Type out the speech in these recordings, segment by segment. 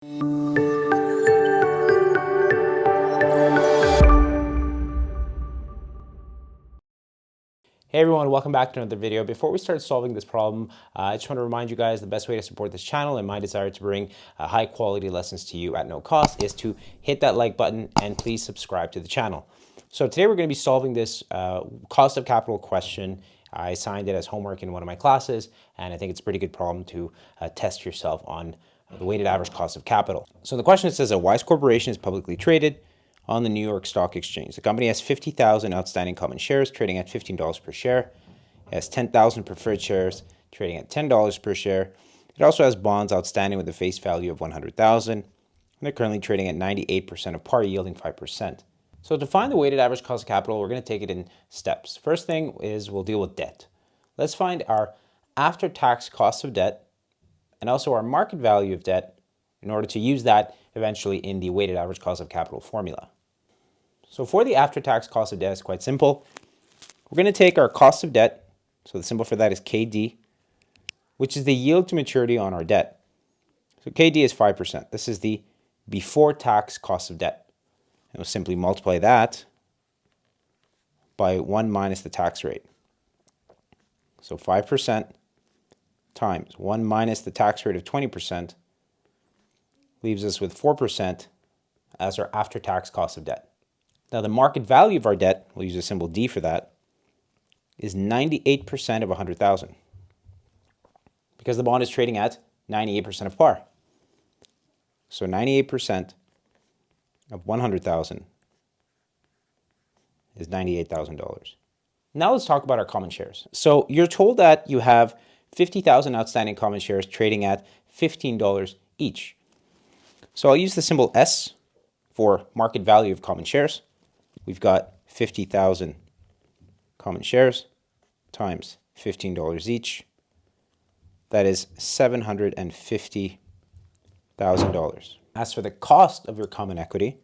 Hey everyone, welcome back to another video. Before we start solving this problem, I just want to remind you guys the best way to support this channel and my desire to bring high quality lessons to you at no cost is to hit that like button and please subscribe to the channel. So today we're going to be solving this cost of capital question. I assigned it as homework in one of my classes, and I think it's a pretty good problem to test yourself on the weighted average cost of capital. So the question says a Wise Corporation is publicly traded on the New York Stock Exchange. The company has 50,000 outstanding common shares trading at $15 per share. It has 10,000 preferred shares trading at $10 per share. It also has bonds outstanding with a face value of 100,000, and they're currently trading at 98% of par, yielding 5%. So to find the weighted average cost of capital, we're going to take it in steps. First thing is we'll deal with debt. Let's find our after-tax cost of debt and also our market value of debt in order to use that eventually in the weighted average cost of capital formula. So for the after-tax cost of debt, it's quite simple. We're going to take our cost of debt, so the symbol for that is KD, which is the yield to maturity on our debt. So KD is 5%. This is the before tax cost of debt. And we'll simply multiply that by 1 minus the tax rate. So 5% times 1 minus the tax rate of 20% leaves us with 4% as our after-tax cost of debt. Now the market value of our debt, we'll use a symbol D for that, is 98% of 100,000 because the bond is trading at 98% of par. So 98% of 100,000 is $98,000. Now let's talk about our common shares. So you're told that you have 50,000 outstanding common shares trading at $15 each. So I'll use the symbol S for market value of common shares. We've got 50,000 common shares times $15 each. That is $750,000. As for the cost of your common equity,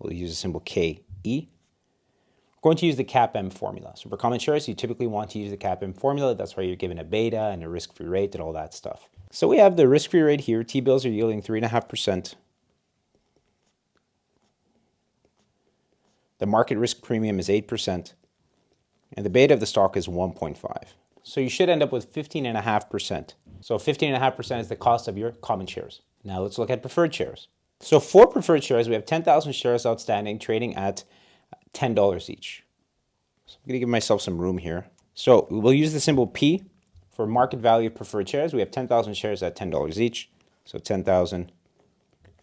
we'll use a symbol KE. We're going to use the CAPM formula. So for common shares, you typically want to use the CAPM formula. That's why you're given a beta and a risk-free rate and all that stuff. So we have the risk-free rate here. T-bills are yielding 3.5%. The market risk premium is 8%, and the beta of the stock is 1.5. So you should end up with 15.5%. So 15.5% is the cost of your common shares. Now let's look at preferred shares. So for preferred shares, we have 10,000 shares outstanding trading at $10 each. So I'm going to give myself some room here. So we'll use the symbol P for market value of preferred shares. We have 10,000 shares at $10 each. So 10,000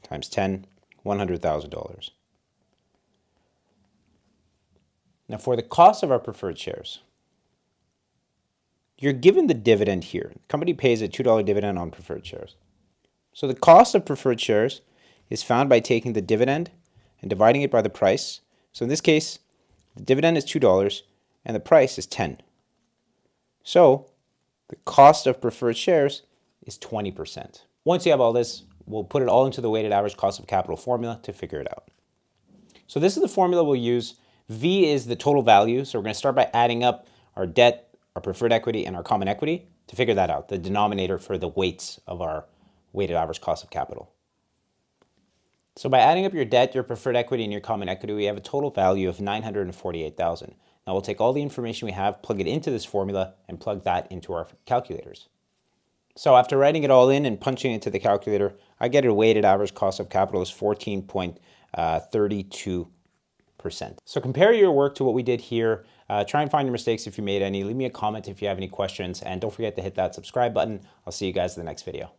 times 10, $100,000. Now for the cost of our preferred shares, you're given the dividend here. The company pays a $2 dividend on preferred shares. So the cost of preferred shares is found by taking the dividend and dividing it by the price. So in this case, the dividend is $2 and the price is 10. So the cost of preferred shares is 20%. Once you have all this, we'll put it all into the weighted average cost of capital formula to figure it out. So this is the formula we'll use. V is the total value. So we're going to start by adding up our debt, our preferred equity, and our common equity to figure that out, the denominator for the weights of our weighted average cost of capital. So by adding up your debt, your preferred equity, and your common equity, we have a total value of $948,000. Now we'll take all the information we have, plug it into this formula, and plug that into our calculators. So after writing it all in and punching it into the calculator, I get a weighted average cost of capital is 14.32%. So compare your work to what we did here. Try and find your mistakes if you made any. Leave me a comment if you have any questions. And don't forget to hit that subscribe button. I'll see you guys in the next video.